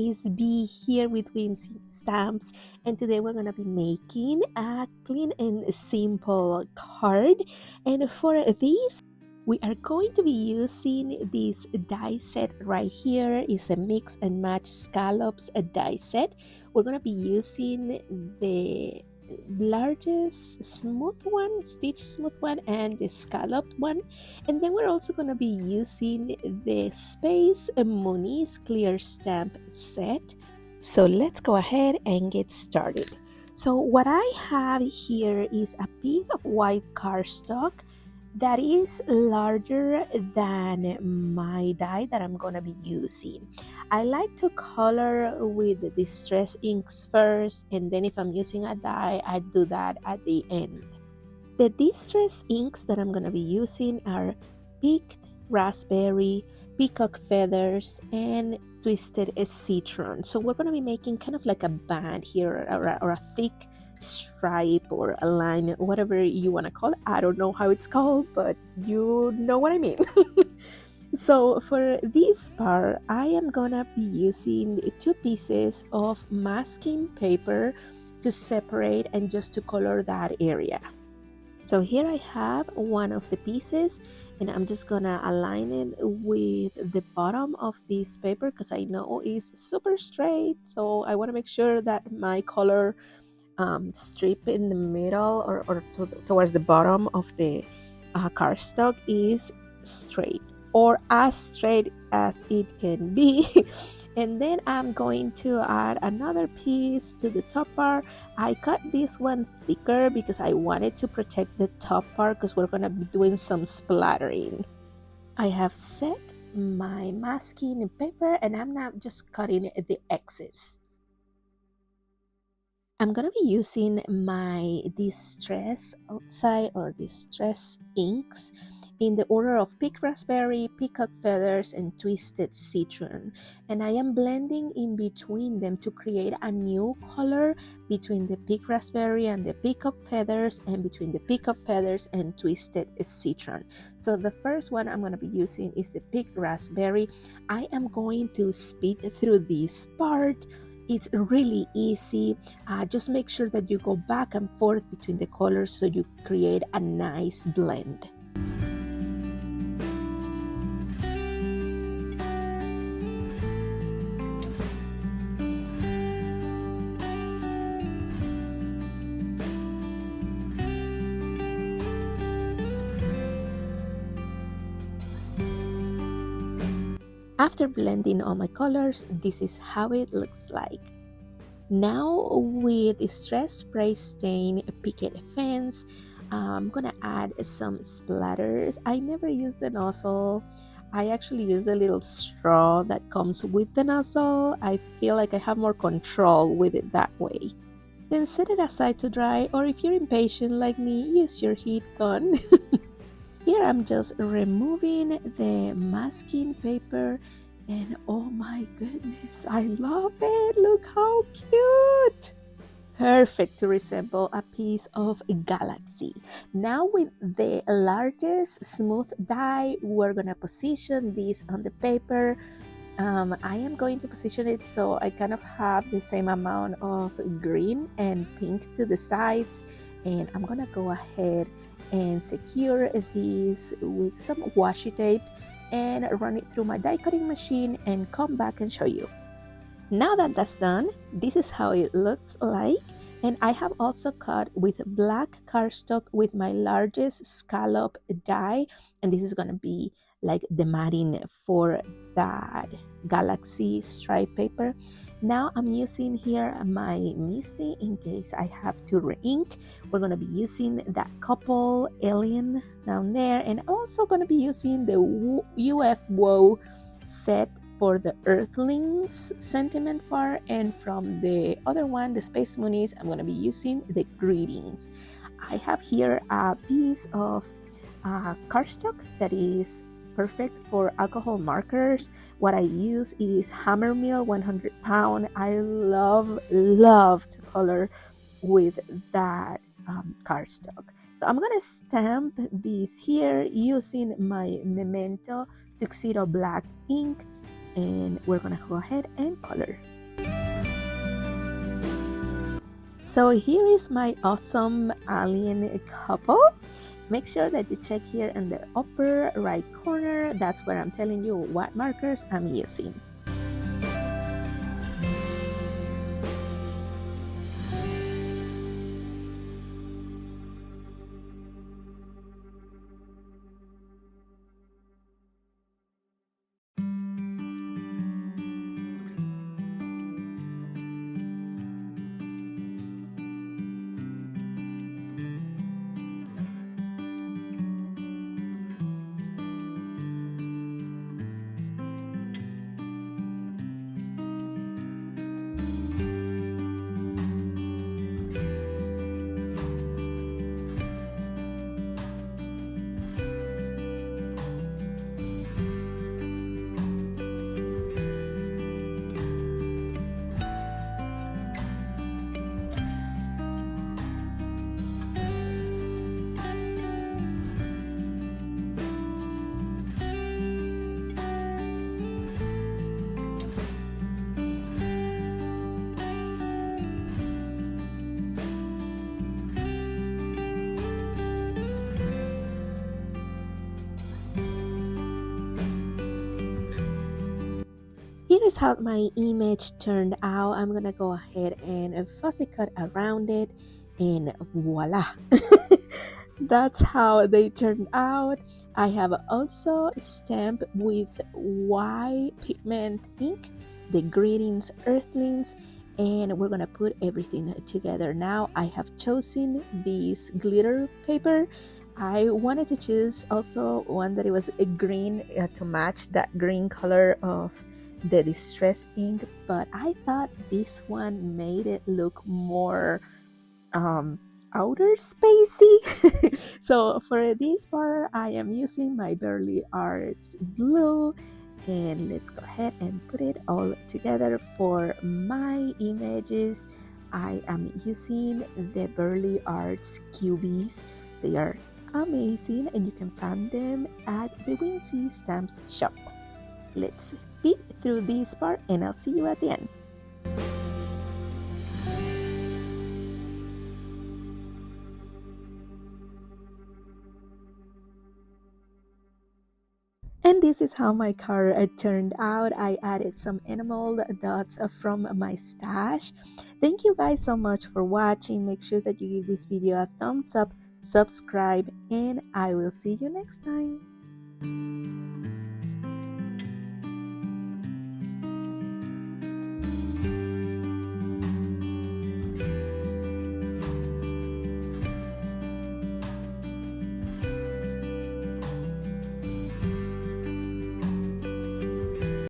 It's B here with Whimsy Stamps, and today we're gonna be making a clean and simple card. And for this, we are going to be using this die set right here. Is a mix and match scallops die set. We're gonna be using the largest smooth one, stitch smooth one, and the scalloped one, and then we're also going to be using the Space Moonies clear stamp set. So let's go ahead and get started. So what I have here is a piece of white cardstock that is larger than my die that I'm gonna be using. I like to color with the distress inks first, and then if I'm using a die, I do that at the end. The distress inks that I'm gonna be using are picked raspberry, peacock feathers, and twisted citron. So we're gonna be making kind of like a band here, or a thick stripe or a line, whatever you want to call it. I don't know how it's called, but you know what I mean. So for this part, I am gonna be using 2 pieces of masking paper to separate and just to color that area. So here I have one of the pieces, and I'm just gonna align it with the bottom of this paper because I know it's super straight, so I want to make sure that my color strip in the middle or towards the bottom of the cardstock is straight, or as straight as it can be. And then I'm going to add another piece to the top part. I cut this one thicker because I wanted to protect the top part because we're going to be doing some splattering. I have set my masking paper, and I'm now just cutting the excess. I'm gonna be using my distress OXIDE or distress inks in the order of picked raspberry, peacock feathers, and twisted citron, and I am blending in between them to create a new color between the picked raspberry and the peacock feathers, and between the peacock feathers and twisted citron. So the first one I'm going to be using is the picked raspberry. I am going to speed through this part. It's really easy. Just make sure that you go back and forth between the colors so you create a nice blend. After blending all my colors, this is how it looks like. Now with Distress Spray Stain Picket Fence, I'm gonna add some splatters. I never use the nozzle. I actually use the little straw that comes with the nozzle. I feel like I have more control with it that way. Then set it aside to dry, or if you're impatient like me, use your heat gun. Here I'm just removing the masking paper, and oh my goodness, I love it! Look how cute! Perfect to resemble a piece of galaxy. Now with the largest smooth die, we're gonna position this on the paper. I am going to position it so I kind of have the same amount of green and pink to the sides, and I'm gonna go ahead and secure this with some washi tape and run it through my die cutting machine and come back and show you. Now that that's done, this is how it looks like. And I have also cut with black cardstock with my largest scallop die, and this is gonna be like the matting for that galaxy stripe paper. Now I'm using here my Misty in case I have to re-ink. We're going to be using that couple alien down there, and I'm also going to be using the UFO set for the Earthlings sentiment part, and from the other one, the Space Moonies, I'm going to be using the Greetings. I have here a piece of cardstock that is perfect for alcohol markers. What I use is Hammermill 100 pound. I love to color with that cardstock. So I'm gonna stamp these here using my Memento Tuxedo Black ink, and we're gonna go ahead and color. So here is my awesome alien couple. Make sure that you check here in the upper right corner. That's where I'm telling you what markers I'm using. Here is how my image turned out. I'm gonna go ahead and fussy cut around it, and voila. That's how they turned out. I have also stamped with white pigment ink the greetings earthlings, and we're gonna put everything together. Now I have chosen this glitter paper. I wanted to choose also one that it was a green to match that green color of the distress ink, but I thought this one made it look more outer spacey. So for this part I am using my Burley Arts glue, and let's go ahead and put it all together. For my images I am using the Burley Arts cubies. They are amazing and you can find them at the Whimsy Stamps shop. Let's beat through this part and I'll see you at the end. And this is how my card turned out. I added some enamel dots from my stash. Thank you guys so much for watching. Make sure that you give this video a thumbs up, subscribe, and I will see you next time.